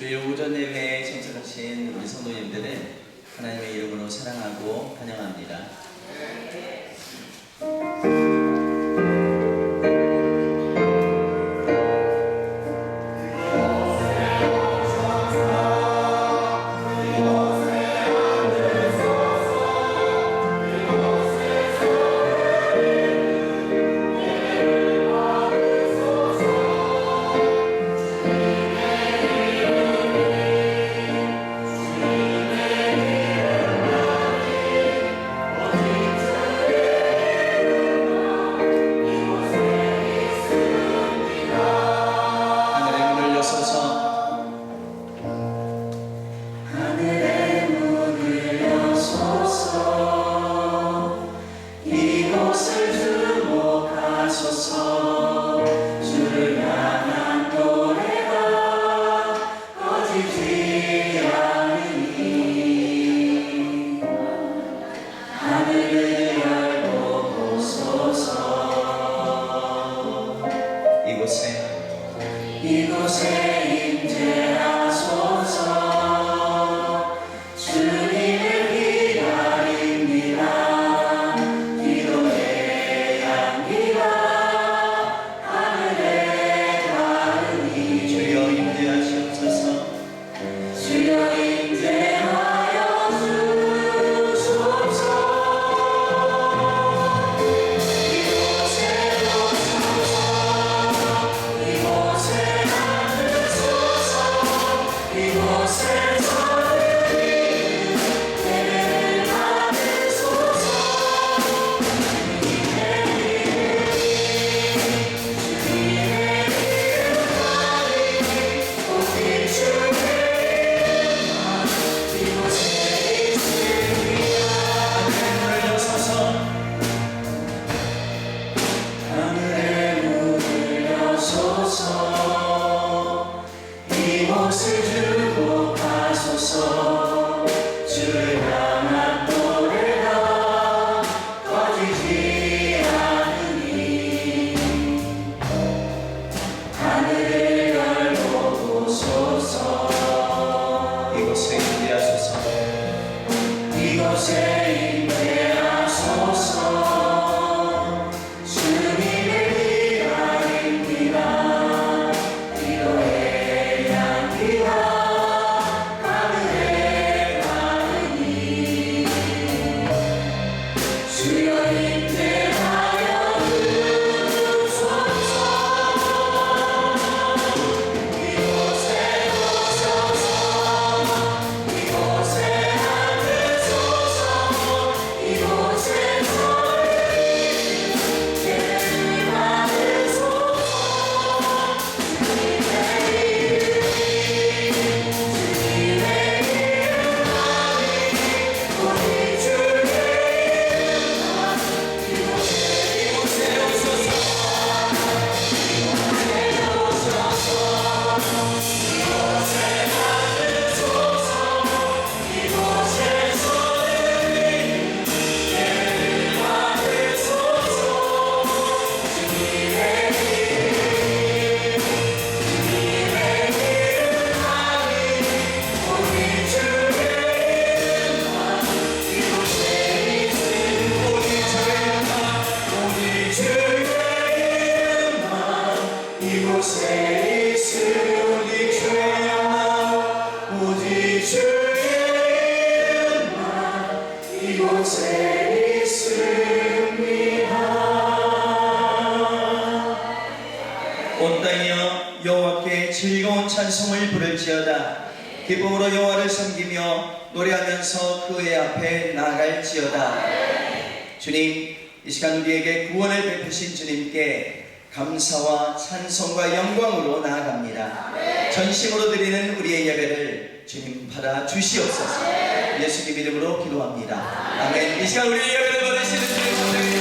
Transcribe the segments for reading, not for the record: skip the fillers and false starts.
주일 오전 예배에 참석하신 우리 성도님들을 하나님의 이름으로 사랑하고 환영합니다. 이곳에 임재하소서. 주님을 기다립니다. 기도의 향기가 하늘에 닿으니 주여 임재하시옵소서. 주여 임재하여 주소서. 이곳을 주고 가소서. 주를 향한 노래가 꺼지지 않으니 하늘을 열고 보소서. 이곳에 임재하소서. 이곳에 임재하소서. 이곳에 있으니 죄야만 오직 주의 이름만 이곳에 있습니다. 온 땅이여 여호와께 즐거운 찬송을 부를지어다. 기쁨으로 여호와를 섬기며 노래하면서 그의 앞에 나아갈지어다. 주님, 이 시간 우리에게 구원을 베푸신 주님께 감사와 찬송과 영광으로 나아갑니다. 전심으로 드리는 우리의 예배를 주님 받아 주시옵소서. 예수님 이름으로 기도합니다. 아멘. 이 시간 우리의 예배를 받으시는 주님 성령님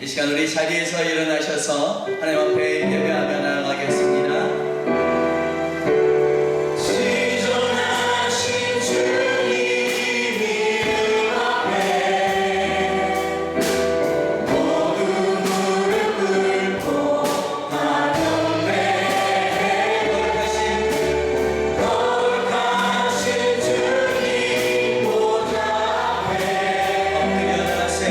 시간 우리 자리에서 일어나셔서 하나님 앞에 예배하며 나아가겠습니다. 시전하신 주님 이름 앞에 모두 무릎 꿇고 하며 거룩하신 주님 모두 앞에 엎드려 나세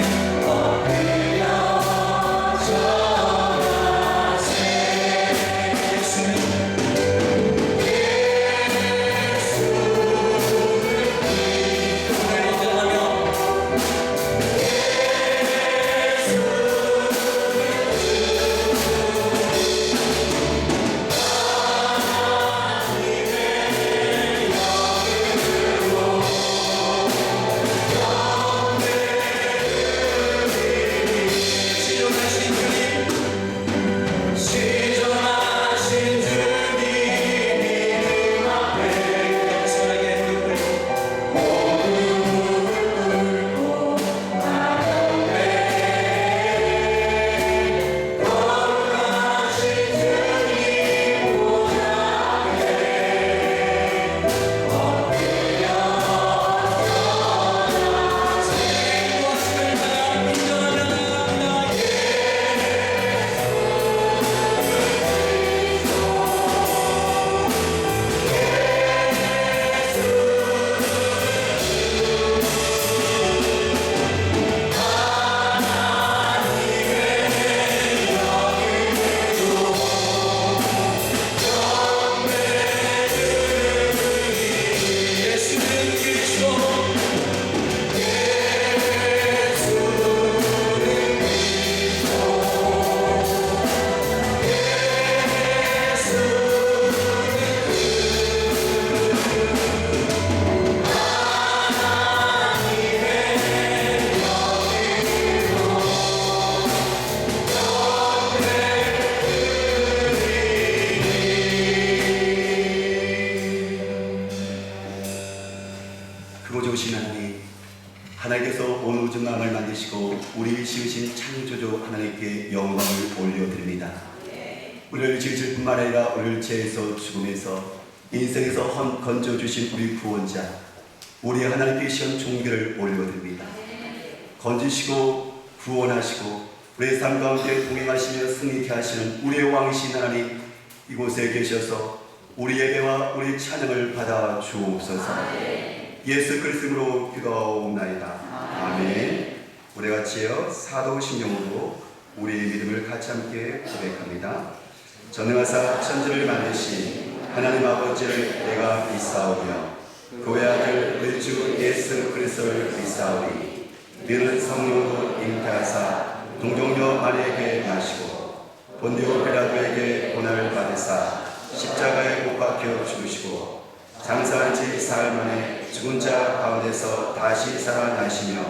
시전하신 주님 이름 앞에 겸손하게 무릎 꿇고 거룩하신 주님 모두 무엇을 하나 인정하며 나아갑니다. 예수는 그리스도 크고 좋으신 하나님, 하나님께서 온 우주 만을 만드시고 우리를 지으신 창조주 하나님께 영광을 올려드립니다. 우리를 지으실 뿐만 아니라 우리를 죄에서 죽음에서 인생에서 건져주신 우리 구원자, 우리 하나님께 시한 종교를 올려드립니다. 건지시고 구원하시고 우리의 삶 가운데 동행하시며 승리케 하시는 우리의 왕이신 하나님, 이곳에 계셔서 우리 예배와 우리 찬양을 받아 주옵소서. 예수 그리스도로 기도하옵나이다. 아멘. 우리 같이요 사도신경으로 우리의 믿음을 같이 함께 고백합니다. 전능하사 천지를 만드신 하나님 아버지를 내가 믿사오며 그의 아들 우리 주 예수 그리스도를 믿사오니 이는 성령으로 잉태하사 동정녀 마리에게 나시고 본디오 빌라도에게 고난을 받으사 십자가에 못 박혀 죽으시고 장사한 지 사흘 만에 죽은 자 가운데서 다시 살아나시며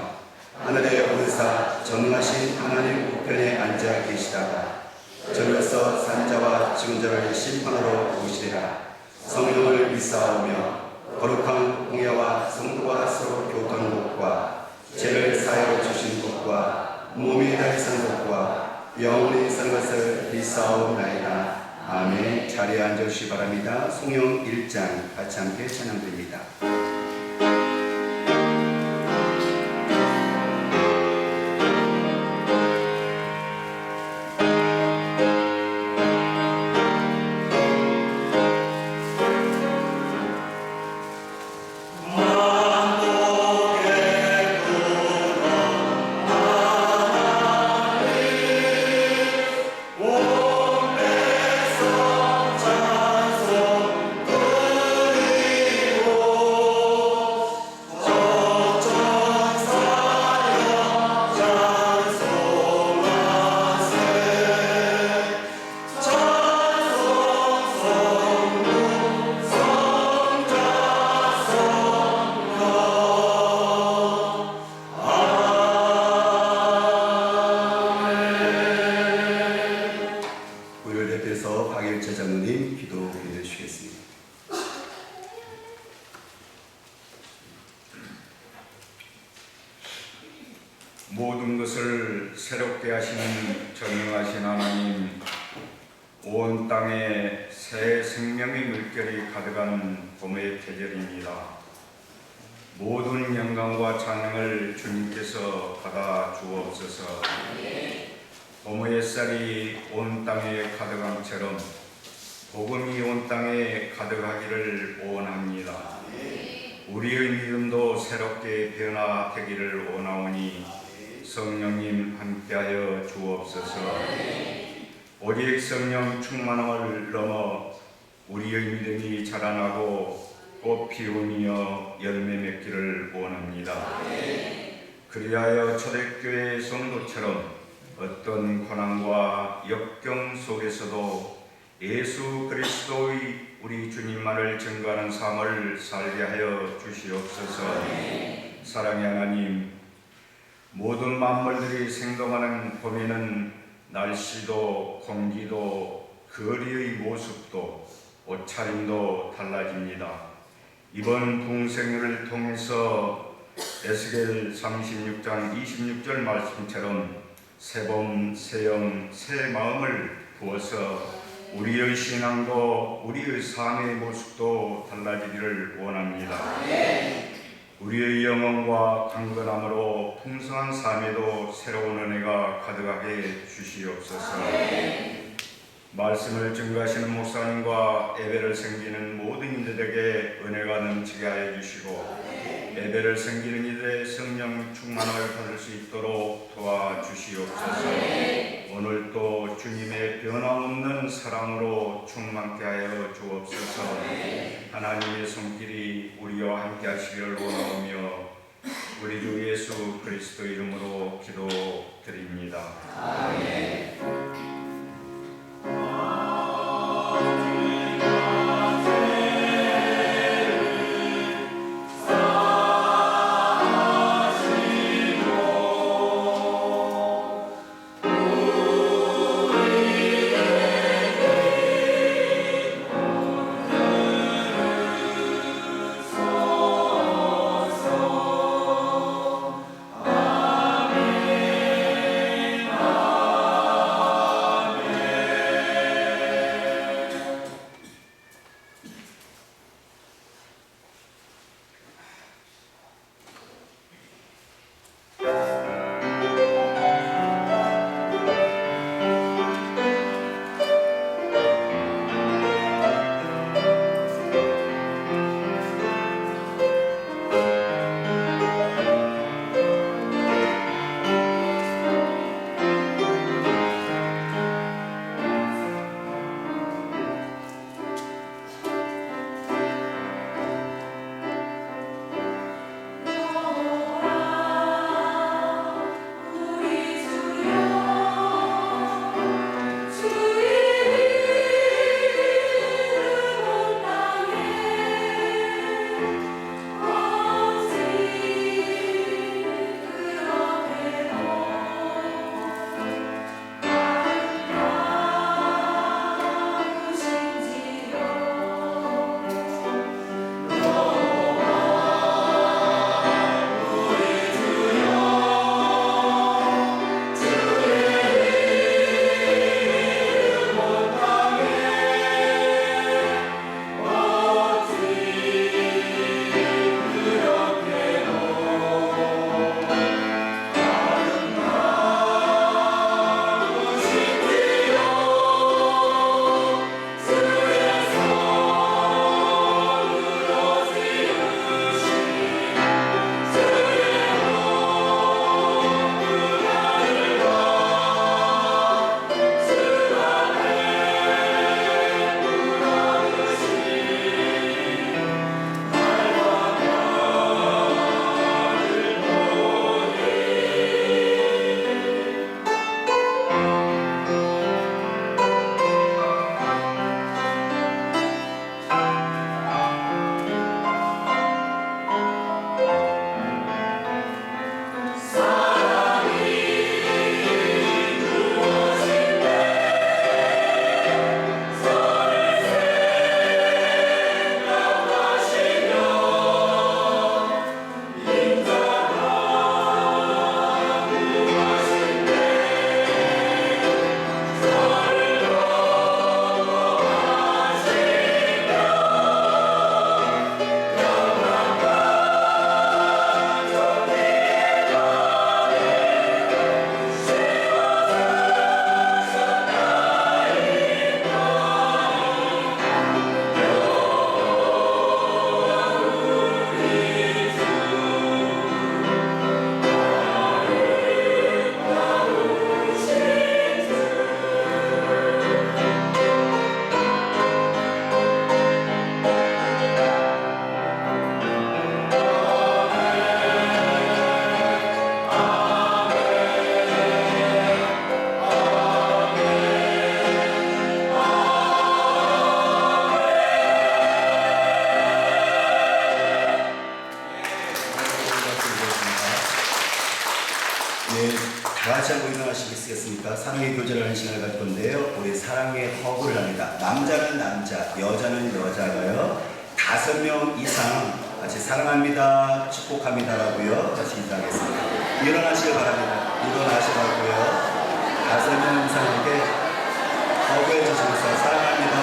하늘에 오르사 전능하신 하나님 우편에 앉아 계시다가 저녁에서 산 자와 죽은 자를 심판하러 오시리라. 성령을 믿사오며 거룩한 공예와 성도와 서로 교통하는 것과 죄를 사하여 주신 것과 몸이 다시 산 것과 영원히 산 것을 믿사옵나이다. 아멘. 자리에 앉으시기 바랍니다. 성령 1장 같이 함께 찬양드립니다. 찬송 드리고 새롭게 하시는 전능하신 하나님, 온 땅에 새 생명의 물결이 가득한 봄의 계절입니다. 모든 영광과 찬양을 주님께서 받아 주옵소서. 봄의 햇살이 온 땅에 가득함처럼 복음이 온 땅에 가득하기를 원합니다. 우리의 믿음도 새롭게 변화되기를 원하오니 성령님 함께하여 주옵소서. 오직 성령 충만함을 넘어 우리의 믿음이 자라나고 꽃 피우며 열매 맺기를 원합니다. 그리하여 초대교회 성도처럼 어떤 고난과 역경 속에서도 예수 그리스도의 우리 주님만을 증거하는 삶을 살게 하여 주시옵소서. 사랑의 하나님, 모든 만물들이 생동하는 봄에는 날씨도 공기도 거리의 모습도 옷차림도 달라집니다. 이번 붕생일을 통해서 에스겔 36장 26절 말씀처럼 새봄, 새영, 새 마음을 부어서 우리의 신앙도 우리의 삶의 모습도 달라지기를 원합니다. 우리의 영혼과 강건함으로 풍성한 삶에도 새로운 은혜가 가득하게 주시옵소서. 말씀을 증거하시는 목사님과 예배를 섬기는 모든 이들에게 은혜가 넘치게 하여 주시고 예배를 섬기는 이들의 성령 충만을 받을 수 있도록 도와주시옵소서. 오늘도 주님의 변함없는 사랑으로 충만케 하여 주옵소서. 하나님의 손길이 우리와 함께 하시기를 원하오며 우리 주 예수 그리스도 이름으로 기도드립니다. 아멘. 일어나시겠습니까? 사랑의 교제를 하는 시간을 가질 건데요. 우리 사랑의 허구를 합니다. 남자는 남자, 여자는 여자가요. 5명 이상 같이 사랑합니다, 축복합니다라고요. 같이 인사하겠습니다. 일어나시길 바랍니다. 일어나시라고요. 5명 이상에게 허구해 주시면서 사랑합니다,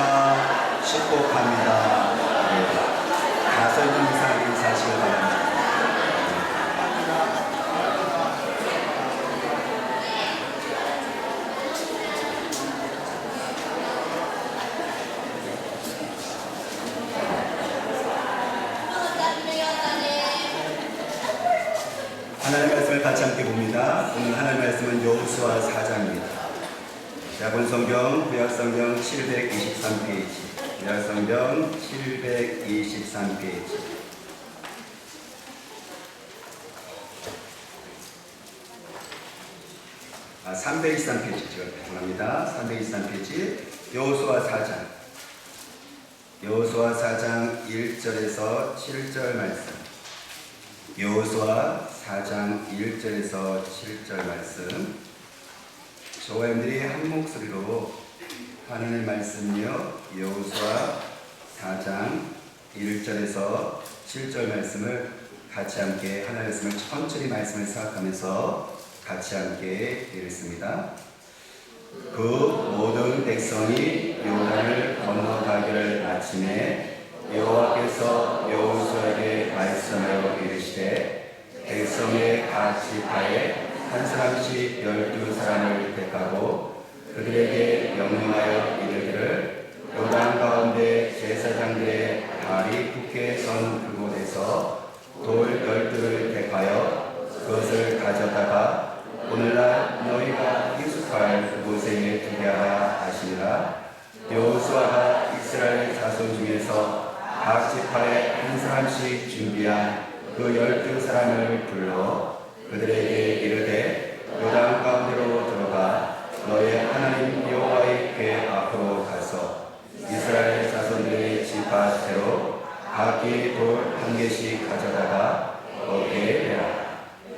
축복합니다. 5명 이상에게 인사하시길 바랍니다. 하나님의 말씀을 같이 함께 봅니다. 오늘 하나님의 말씀은 여호수아 4장입니다. 야본성경 구약성경 723페이지, 구약성경 723페이지. 323페이지 죄송합니다. 323페이지 여호수아 4장, 여호수아 4장 1절에서 7절 말씀. 여호수아 4장 1절에서 7절 말씀. 저와 여러분들이 한 목소리로 하나님의 말씀이요, 여호수아 4장 1절에서 7절 말씀을 같이 함께 하나님의 말씀을 천천히 말씀을 생각하면서 같이 함께 읽습니다. 그 모든 백성이 요단을 건너가기를 마침에 여호와께서 여호수아에게 말씀하여 이르시되 백성의 각 지파에 한 사람씩 12사람을 택하고 그들에게 명령하여 이르기를 요단 가운데 제사장들의 발이 굳게 선 그곳에서 돌 12를 택하여 그것을 가져다가 오늘날 너희가 익숙할 그곳에 두게 하라 하시니라. 여호수아가 이스라엘 자손 중에서 각 지파에 한 사람씩 준비한 그 12사람을 불러 그들에게 이르되 요단 가운데로 들어가 너의 하나님 여호와의 궤 앞으로 가서 이스라엘 자손들의 지파대로 각기 돌 1개씩 가져다가 거기에 대라.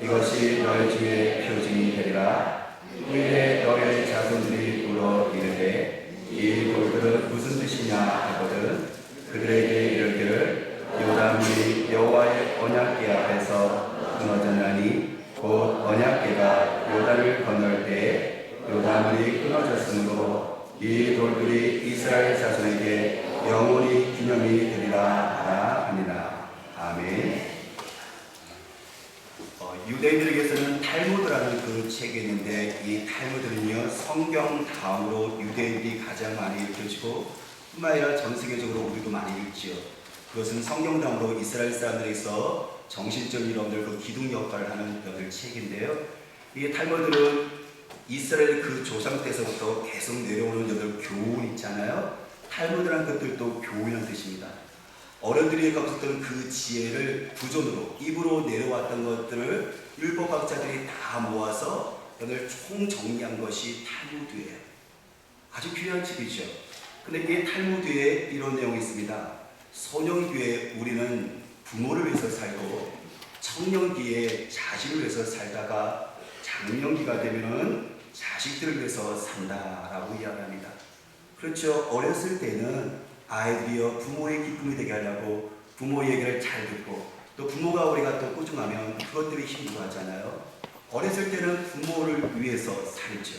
이것이 너희 중에 표징이 되리라. 후일에 너희 자손들이 물어 이르되 이 돌들은 무슨 뜻이냐 하거든 그들에게 이르기를 요단물이 여호와의 언약궤 앞에서 끊어졌나니 곧 언약궤가 요단을 건널 때에 요단물이 끊어졌으므로 이 돌들이 이스라엘 자손에게 영원히 기념이 되리라 하라 하니라. 아멘. 유대인들에게서는 탈무드라는 그 책이 있는데 이 탈무드는요, 성경 다음으로 유대인들이 가장 많이 읽혀지고 뿐만 아니라 전 세계적으로 우리도 많이 읽지요. 그것은 성경 다음으로 이스라엘 사람들에서 정신적인 여러분들 그 기둥 역할을 하는 여러분들 책인데요. 이 탈무드는 이스라엘 그 조상 때서부터 계속 내려오는 여덟 교훈 있잖아요. 탈무드라는 것들도 교훈이라는 뜻입니다. 어른들이 가졌던 그 지혜를 부존으로 입으로 내려왔던 것들을 율법학자들이 다 모아서 오늘 총정리한 것이 탈무드예요. 아주 귀한 책이죠. 근데 이 탈무드에 이런 내용이 있습니다. 소년기에 우리는 부모를 위해서 살고 청년기에 자식을 위해서 살다가 장년기가 되면은 자식들을 위해서 산다라고 이야기합니다. 그렇죠. 어렸을 때는 아이들이요 부모의 기쁨이 되게 하려고 부모 얘기를 잘 듣고 또 부모가 우리가 또 꾸중하면 그것들이 힘들어하잖아요. 어렸을 때는 부모를 위해서 살죠.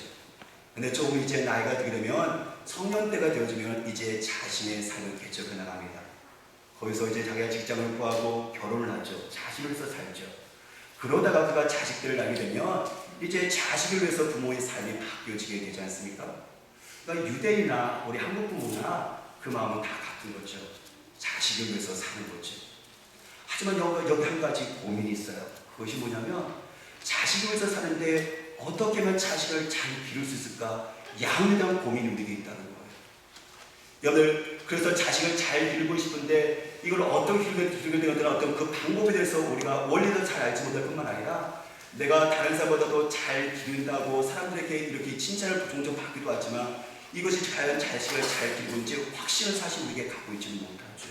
근데 조금 이제 나이가 들게 되면 청년 때가 되어지면 이제 자신의 삶을 개척해 나갑니다. 거기서 이제 자기가 직장을 구하고 결혼을 하죠. 자식을 위해서 살죠. 그러다가 그가 자식들을 낳게 되면 이제 자식을 위해서 부모의 삶이 바뀌어지게 되지 않습니까? 그러니까 유대인이나 우리 한국 부모나 그 마음은 다 같은 거죠. 자식을 위해서 사는 거죠. 하지만 여기 한 가지 고민이 있어요. 그것이 뭐냐면 자식을 위해서 사는데 어떻게 하면 자식을 잘 기를 수 있을까? 양에 대한 고민이 우리에게 있다는 거예요. 여러분, 그래서 자식을 잘 기르고 싶은데 이걸 어떻게 기르게 되는 어떤 그 방법에 대해서 우리가 원리도 잘 알지 못할 뿐만 아니라 내가 다른 사람보다도 잘 기른다고 사람들에게 이렇게 칭찬을 종종 받기도 하지만 이것이 과연 자식을 잘 기르는지 확신을 사실 우리에게 갖고 있지는 못하죠.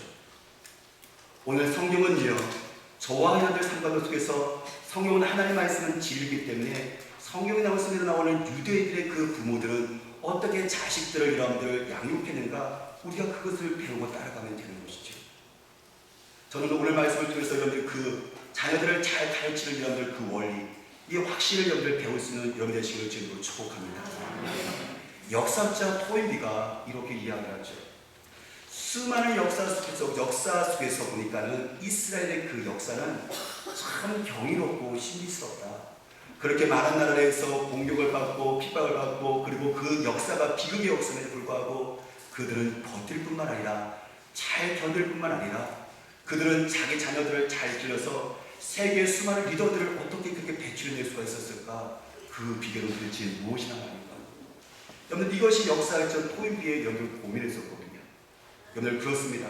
오늘 성경은요, 저와 여러분들 삶과 속에서 성경은 하나님의 말씀은 진리이기 때문에 성경에 나오는 유대인들의 그 부모들은 어떻게 자식들을 여러분들 양육했는가, 우리가 그것을 배우고 따라가면 되는 것이죠. 저는 오늘 말씀을 통해서 여러분들 그 자녀들을 잘 가르치는 여러분들 그 원리, 이 확신을 여러분들 배울 수 있는 여러분들 시간을 주님으로 축복합니다. 역사자 토인비가 이렇게 이야기를 하죠. 수많은 역사 속에서 보니까는 이스라엘의 그 역사는 참 경이롭고 신비스럽다. 그렇게 많은 나라에서 공격을 받고 핍박을 받고, 그리고 그 역사가 비극의 역사임에도 불구하고 그들은 버틸 뿐만 아니라 잘 견딜 뿐만 아니라 그들은 자기 자녀들을 잘 길러서 세계의 수많은 리더들을 어떻게 그렇게 배출해낼 수가 있었을까? 그 비결은 도대체 무엇이나 말입니까? 여러분, 이것이 역사적 토인비의 여러분 고민했었거든요. 여러분, 그렇습니다.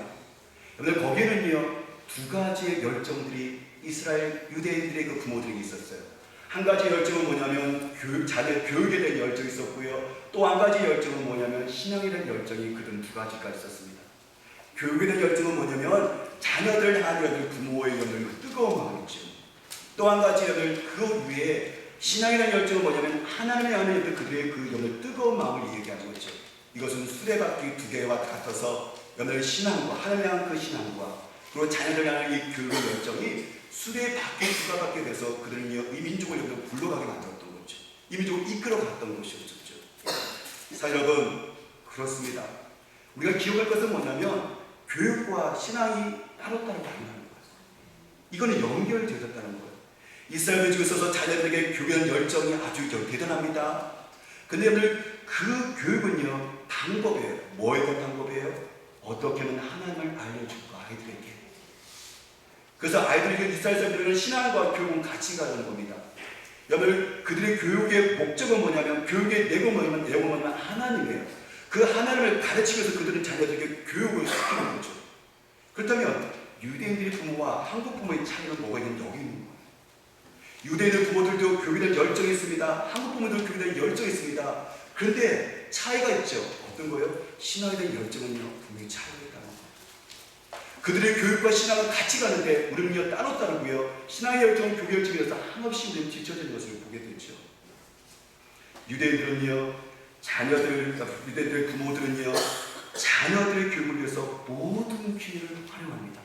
여러분, 거기에는요 두 가지의 열정들이 이스라엘 유대인들의 그 부모들에게 있었어요. 한 가지 열정은 뭐냐면 자녀 교육에 대한 열정이 있었고요. 또 한 가지 열정은 뭐냐면 신앙에 대한 열정이 그들은 두 가지가 있었습니다. 교육에 대한 열정은 뭐냐면 자녀들 향한 부모의 그 뜨거운 마음이죠. 또 한 가지 그 위에 신앙에 대한 열정은 뭐냐면 하나님의 안에 그들의 그 뜨거운 마음을 얘기하는 거죠. 이것은 수레바퀴 두 개와 같아서 여러분의 신앙과 하나님의 향한 그 신앙과 그리고 자녀들 향한 이 교육의 열정이 수레바퀴 두 개가 돼서 그들은 이 민족을 굴러가게 만들었던 거죠. 이 민족을 이끌어갔던 것이었죠. 자, 여러분, 그렇습니다. 우리가 기억할 것은 뭐냐면 교육과 신앙이 따로따로 다르다는 거예요. 이거는 연결되었다는 거예요. 이스라엘 민족에 있어서 자녀들에게 교육의 열정이 아주 대단합니다. 근데 여러분들 그 교육은요 방법이에요. 뭐에 대한 방법이에요? 어떻게 하면 하나님을 알려줄까 아이들에게. 그래서 아이들에게 이스라엘 사람들은 신앙과 교육은 같이 가는 겁니다. 여러분, 그들의 교육의 목적은 뭐냐면, 교육의 내용은 뭐냐면 하나님이에요. 그 하나님을 가르치기 위해서 그들은 자녀들에게 교육을 시키는 거죠. 그렇다면 유대인들의 부모와 한국 부모의 차이는 뭐가 있는지 여기 있는 거예요. 유대인의 부모들도 교육에 대한 열정이 있습니다. 한국 부모들도 교육에 대한 열정이 있습니다. 그런데 차이가 있죠. 어떤 거예요? 신앙에 대한 열정은요 분명히 차이가 있다는 거예요. 그들의 교육과 신앙은 같이 가는데 우리는요 따로 따르고요. 신앙의 열정은 교육 열정에서 한없이 우리는 뒤처진 것을 보게 되죠. 유대인들의 부모들은요 자녀들의 교육을 위해서 모든 기회를 활용합니다.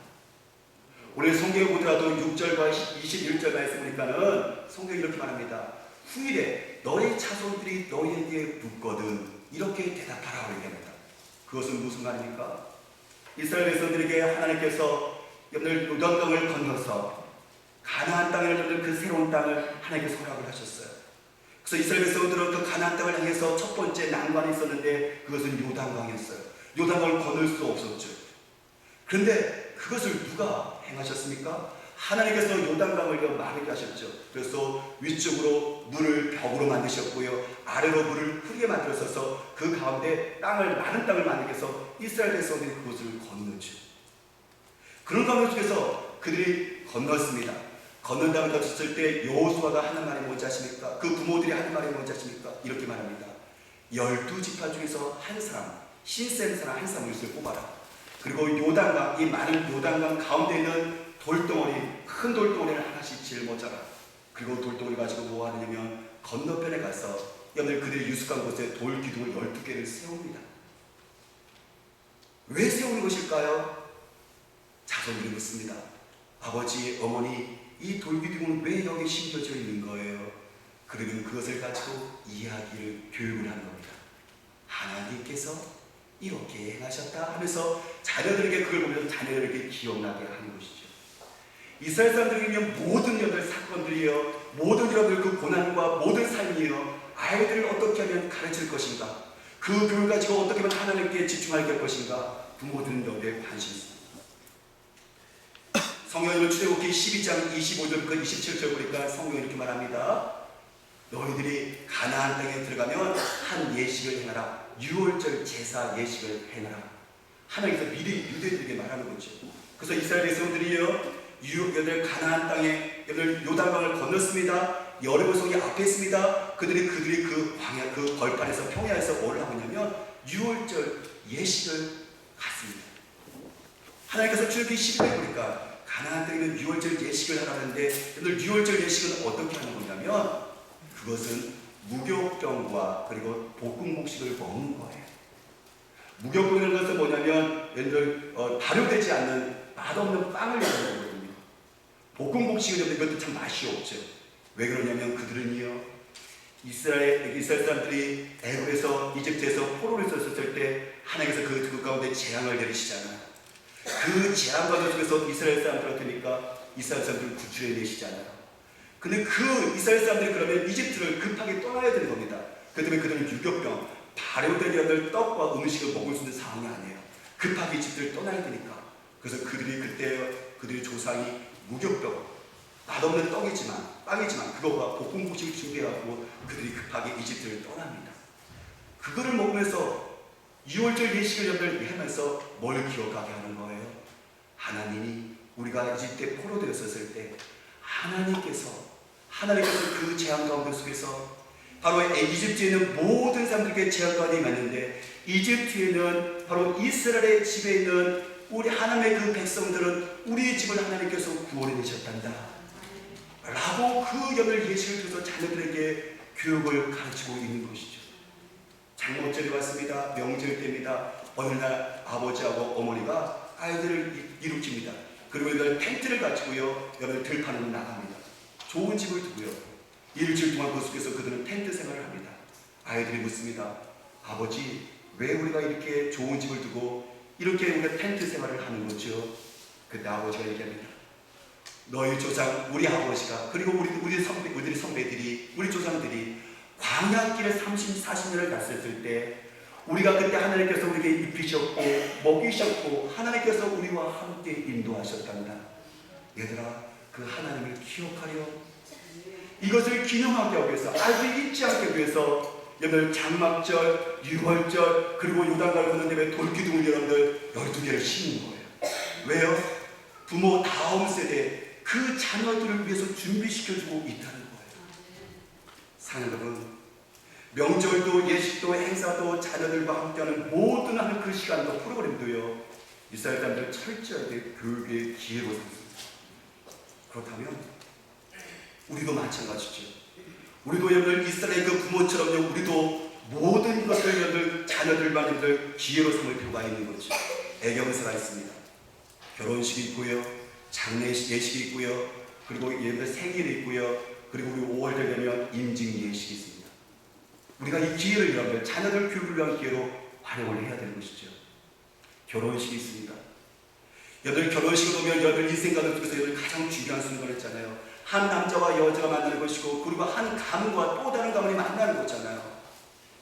오늘 성경에 보더라도 6절과 21절 말씀 보니까는 성경이 이렇게 말합니다. 후일에 너의 자손들이 너희에게 묻거든 이렇게 대답하라고 얘기합니다. 그것은 무슨 말입니까? 이스라엘 백성들에게 하나님께서 여러분들 요단강을 건너서 가나안 땅을 여러분들 그 새로운 땅을 하나님께서 허락을 하셨어요. 그래서 이스라엘 백성들은 그 가나안 땅을 향해서 첫 번째 난관이 있었는데 그것은 요단강이었어요. 요단강을 건널 수 없었죠. 그런데 그것을 누가 행하셨습니까? 하나님께서 요단강을 마르게 하셨죠. 그래서 위쪽으로 물을 벽으로 만드셨고요. 아래로 물을 흐르게 만들어서 그 가운데 마른 땅을 만들게 해서 이스라엘 백성들이 그것을 건너죠. 그런 가운데 속에서 그들이 건넜습니다. 건넌 다음에 졌을 때 여호수아가 하는 말이 뭔지 아십니까? 그 부모들이 하는 말이 뭔지 아십니까? 이렇게 말합니다. 12지파 중에서 한 사람, 신센 사람 한 사람을 뽑아라. 그리고 요단강, 이 많은 요단강 가운데 있는 돌덩어리, 큰 돌덩어리를 하나씩 짊어져라. 그리고 돌덩어리 가지고 뭐 하느냐면 건너편에 가서 여러분들 그들이 유숙한 곳에 돌 기둥을 12개를 세웁니다. 왜 세우는 것일까요? 자손들이 묻습니다. 아버지, 어머니, 이 돌 기둥은 왜 여기 심겨져 있는 거예요? 그러면 그것을 가지고 이야기를, 교육을 하는 겁니다. 하나님께서 이렇게 행하셨다 하면서 자녀들에게 그걸 보면서 자녀들에게 기억나게 하는 것이죠. 이스라엘 사람들에게는 모든 여덟 사건들이요, 모든 여러분들 그 고난과 모든 삶이요, 아이들을 어떻게 하면 가르칠 것인가, 그 교육을 가지고 어떻게 하면 하나님께 집중하게 할 것인가, 부모들은 여기에 관심이 있습니다. 성경을 출애굽기 12장 25절부터 27절 보니까 성경이 이렇게 말합니다. 너희들이 가나안 땅에 들어가면 한 예식을 행하라. 6월절 제사 예식을 행하라. 하나님께서 미리 유대인들에게 말하는 거죠. 그래서 이스라엘 백성들이요, 가나안 땅에 요단강을 건넜습니다. 여리고 성이 앞에 있습니다. 그들이 그 광야, 그 벌판에서 평야에서 뭘 하고 있냐면 6월절 예식을 갔습니다. 하나님께서 출애굽기 12장에 보니까 가나안 땅에는 6월절 예식을 하라는데, 6월절 예식은 어떻게 하는 거냐면 그것은 무교병과 그리고 볶음국식을 먹는 거예요. 무교병이라는 것은 뭐냐면 얘들 발효되지 않는 맛없는 빵을 먹는 거거든요. 볶음국식은 이것도 참 맛이 없죠. 왜 그러냐면 그들은요, 이스라엘 사람들이 애굽에서 이집트에서 포로를 썼을 때 하나님께서 그 가운데 재앙을 내리시잖아요. 그 재앙 가운데 속에서 이스라엘 사람들 같으니까 이스라엘 사람들을 구출해 내시잖아요. 근데 그 이스라엘 사람들이 그러면 이집트를 급하게 떠나야 되는 겁니다. 그 때문에 그들은 유교병, 발효된 여들 떡과 음식을 먹을 수 있는 상황이 아니에요. 급하게 이집트를 떠나야 되니까. 그래서 그들이 그때 그들의 조상이 무교병, 맛없는 빵이지만 그거와 볶음국식을 준비해갖고 그들이 급하게 이집트를 떠납니다. 그거를 먹으면서 6월절 예식을 하면서 뭘 기억하게 하는 거예요? 하나님이 우리가 이집트에 포로되었을 때 하나님께서 그 재앙 가운데 속에서 바로 이집트에 있는 모든 사람들에게 재앙 가운데 임했는데 이집트에는 바로 이스라엘의 집에 있는 우리 하나님의 그 백성들은 우리의 집을 하나님께서 구원해 내셨단다 라고 그 예식을 통해서 자녀들에게 교육을 가르치고 있는 것이죠. 장못절이 왔습니다. 명절 때입니다. 어느 날 아버지하고 어머니가 아이들을 일으킵니다. 그리고 이들 텐트를 가지고요, 여덟 들판으로 나갑니다. 좋은 집을 두고요. 일주일 동안 그 속에서 그들은 텐트 생활을 합니다. 아이들이 묻습니다. 아버지, 왜 우리가 이렇게 좋은 집을 두고 이렇게 우리가 텐트 생활을 하는 거죠? 그때 아버지가 얘기합니다. 너희 조상, 우리 아버지가, 그리고 우리 선배들이, 우리 조상들이 광야길에 40년을 갔었을 때 우리가 그때 하나님께서 우리에게 입히셨고 먹이셨고 하나님께서 우리와 함께 인도하셨단다. 얘들아, 그 하나님을 기억하려, 이것을 기념하게 하기 위해서, 알고 잊지 않기 위해서 여러분 장막절, 유월절, 그리고 요단강을 건너는데 돌기둥을 여러분들 12개를 심는 거예요. 왜요? 부모 다음 세대 그 자녀들을 위해서 준비시켜주고 있다는 거예요. 사랑하는 여러분, 명절도 예식도 행사도 자녀들과 함께하는 모든 하는 그 시간도 프로그램도요, 이스라엘 사람들 철저하게 교육의 기회로 삼습니다. 그렇다면 우리도 마찬가지죠. 우리도 여러분 이스라엘 그 부모처럼요, 우리도 모든 것을 여러분 자녀들만 여러분 기회로 삼을 필요가 있는 거죠. 애경사가 있습니다. 결혼식이 있고요, 장례식 예식이 있고요, 그리고 예배 생일이 있고요, 그리고 우리 5월 되면 임직 예식이 있습니다. 우리가 이 기회를 여러분 자녀들 교육을 위한 기회로 활용을 해야 되는 것이죠. 결혼식이 있습니다. 여러분 결혼식을 보면 여러분 인생 가족 중에서 여러분 가장 중요한 순간을 했잖아요. 한 남자와 여자가 만나는 것이고, 그리고 한 가문과 또 다른 가문이 만나는 거잖아요.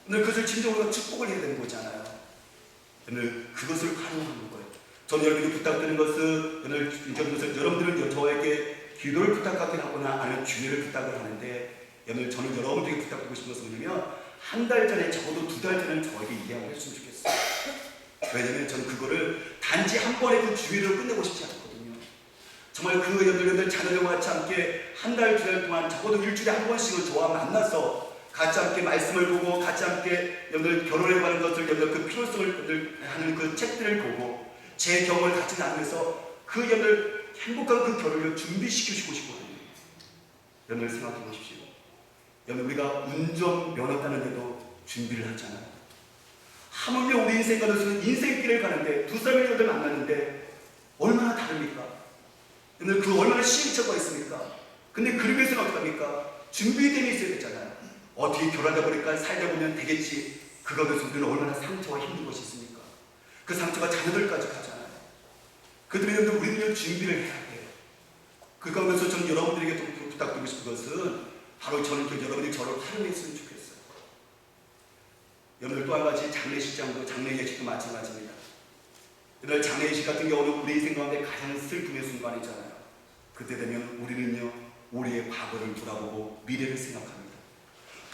오늘 그것을 진정 우리가 축복을 해야 되는 거잖아요. 오늘 그것을 활용하는 거예요. 저는 여러분에게 부탁드리는 것은 오늘 여러분들은 저에게 기도를 부탁하긴 하거나 아니면 주례를 부탁을 하는데, 오늘 저는 여러분들에게 부탁드리고 싶은 것은 뭐냐면 한 달 전에, 적어도 2달 전에 저에게 이야기를 했으면 좋겠어요. 왜냐면 저는 그거를 단지 한 번에 그 주례를 끝내고 싶지 않거든요. 정말 그 여러분들 자녀들과 같이 함께 한 달, 2달 동안 적어도 일주일에 한 번씩은 저와 만나서 같이 함께 말씀을 보고, 같이 함께 여러분들 결혼해 가는 것을, 여러분들 그 필요성을 하는 그 책들을 보고 제 경험을 같이 나누면서 그 여러분들 행복한 그 결혼을 준비시키고 싶거든요. 여러분들 생각해 보십시오. 여러분 우리가 운전면허 따는데도 준비를 하잖아요. 하물며 우리 인생 가운데서는 인생길을 가는데 두 사람이 여러분들 만났는데 얼마나 다릅니까? 여러분 그 얼마나 시행착오가 있습니까? 근데 그러기 위해서는 어떡합니까? 준비됨이 있어야 되잖아요. 어떻게 결혼하다 보니까 살다 보면 되겠지. 그거에서 우리는 얼마나 상처와 힘든 것이 있습니까? 그 상처가 자녀들까지 가잖아요. 그 때문에 우리는 준비를 해야 돼요. 그 가운데서 저는 여러분들에게 좀 부탁드리고 싶은 것은 바로 저는 여러분이 저를 활용했으면 좋겠어요. 여러분들 또 한 가지 장례식장도, 장례 예식도 마찬가지입니다. 여러분 장례 예식 같은 경우는 우리 인생 가운데 가장 슬픔의 순간이잖아요. 그때 되면 우리는요, 우리의 과거를 돌아보고 미래를 생각합니다.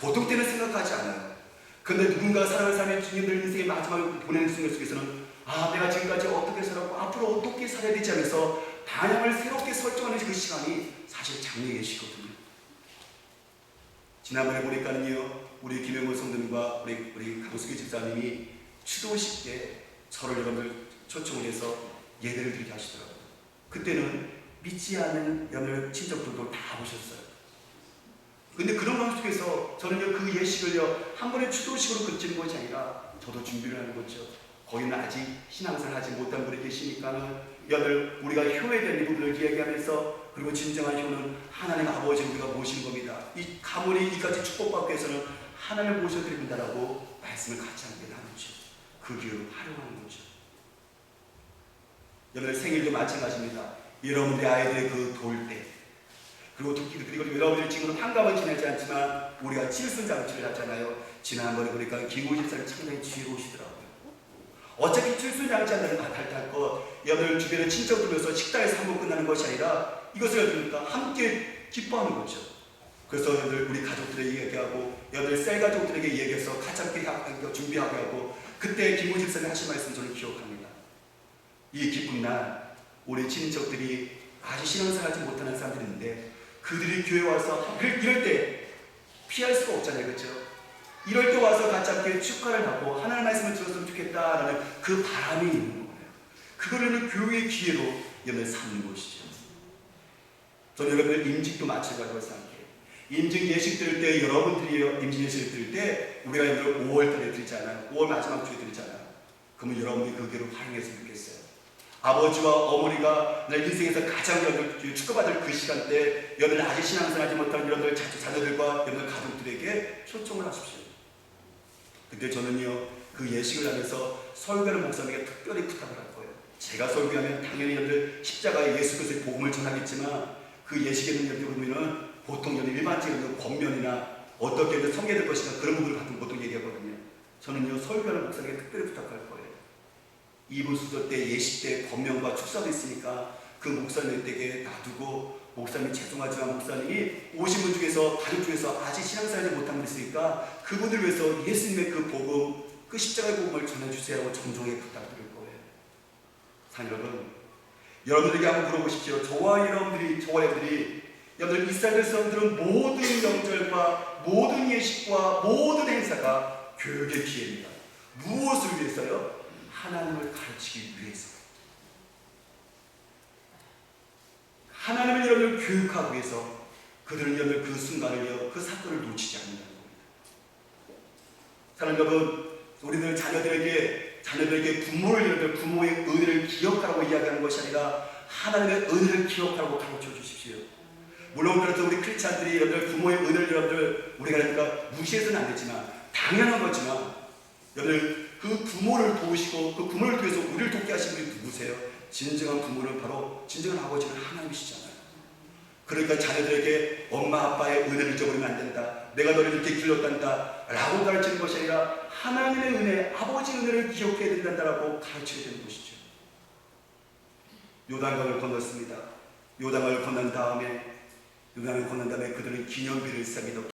보통 때는 생각하지 않아요. 그런데 누군가 사랑하는 사람의 주님들 인생의 마지막을 보내는 순간 속에서는 내가 지금까지 어떻게 살았고 앞으로 어떻게 살아야 되지 하면서 방향을 새롭게 설정하는 그 시간이 사실 장례 예식이거든요. 지난번에 보니까는요, 우리 김영호 성도님과 우리 강수기 집사님이 추도식 때 저를 여러분들 초청을 해서 예배를 드리게 하시더라고요. 그때는 믿지 않는 여러 친척들도 다 오셨어요. 근데 그런 마음 속에서 저는요 그 예식을요 한 번에 추도식으로 그치는 것이 아니라 저도 준비를 하는 거죠. 거기는 아직 신앙생활 하지 못한 분이 계시니까는 여들 우리가 효에 대한 이 부분을 이야기하면서 그리고 진정한 효는 하나님 아버지 우리가 모시는 겁니다. 이 가문이 이까지 축복받기 위해서는 하나님을 모셔드립니다라고 말씀을 같이 함께 나누죠. 그 기회로 활용하는 거죠. 여러분 생일도 마찬가지입니다. 여러분들의 아이들의 그 돌 때 그리고 여러분들이 지금은 환갑은 지나지 않지만 우리가 칠순잔치를 하잖아요. 지난번에 보니까 김호 집사님 상당히 지혜로우시더라고요. 어차피 칠순잔치 한다는 할 것 여러분 주변에 친척 들면서 식당에서 한 번 끝나는 것이 아니라 이것을 그러니까 함께 기뻐하는 거죠. 그래서 여러분 우리 가족들에게 얘기하고 여러분 셀 가족들에게 얘기해서 같이 함께 준비하게 하고 그때 김호 집사님 하신 말씀 저는 기억합니다. 이 기쁜 날 우리 친척들이 아직 신앙생활 하지 못하는 사람들이 있는데 그들이 교회 와서 이럴 때 피할 수가 없잖아요. 그렇죠? 이럴 때 와서 같이 함께 축하를 하고 하나님의 말씀을 들었으면 좋겠다라는 그 바람이 있는 거예요. 그거를 교회의 기회로 여러분 삼는 것이죠. 저는 여러분들 임직도 마찬가지로 생각해요. 임직 예식 드릴 때 여러분들이 임직 예식 드릴 때 우리가 여러분들 5월달에 드리잖아요. 5월 마지막 주에 드리잖아요. 그러면 여러분들이 그 기회로 활용했으면 좋겠어요. 아버지와 어머니가 내 인생에서 가장 축복받을 그 시간대 여러분들 아직 신앙생활 하지 못한 여러분들 자녀들과 여러분들 가족들에게 초청을 하십시오. 근데 저는요 그 예식을 하면서 설교하는 목사님에게 특별히 부탁을 할 거예요. 제가 설교하면 당연히 여러분들 십자가의 예수 그리스도의 복음을 전하겠지만 그 예식에는 여러분들 보면은 보통 일반적인 권면이나 어떻게 성계될 것인가 그런 부분을 갖고 보통 얘기하거든요. 저는요 설교하는 목사님에게 특별히 부탁할 거예요. 이불 수도 때 예식 때 권면과 축사도 있으니까 그 목사님에게 놔두고 목사님 죄송하지만 목사님이 오신 분 중에서 가족 중에서 아직 신앙생활을 못한 분 있으니까 그분들 위해서 예수님의 그 복음 그 십자가의 복음을 전해주세요. 정중하게 부탁드릴 거예요. 사 여러분 여러분들에게 한번 물어보십시오. 저와 여러분들이 여러분 이스라엘 사람들은 모든 명절과 모든 예식과 모든 행사가 교육의 기회입니다. 무엇을 위해서요? 하나님을 가르치기 위해서. 하나님을 여러분을 교육하기 위해서 그들은 여러분 그 순간을요, 그 사건을 놓치지 않는다는 겁니다. 사랑하는 여러분, 우리들 자녀들에게 부모의 은혜를 기억하라고 이야기하는 것이 아니라 하나님의 은혜를 기억하라고 가르쳐 주십시오. 물론 그래서 우리 크리스찬들이 여러분들 부모의 은혜를 여러분들 우리가 그러니까 무시해서는 안 되지만 당연한 거지만 여러분들 그 부모를 도우시고 그 부모를 통해서 우리를 돕게 하신 분이 누구세요? 진정한 부모는 바로 진정한 아버지는 하나님이시잖아요. 그러니까 자녀들에게 엄마 아빠의 은혜를 잊어버리면 안 된다. 내가 너를 이렇게 길렀단다 라고 가르치는 것이 아니라 하나님의 은혜, 아버지의 은혜를 기억해야 된다라고 가르쳐야 되는 것이죠. 요단강을 건넜습니다. 요단강을 건넌 다음에 그들은 기념비를 쌓습니다.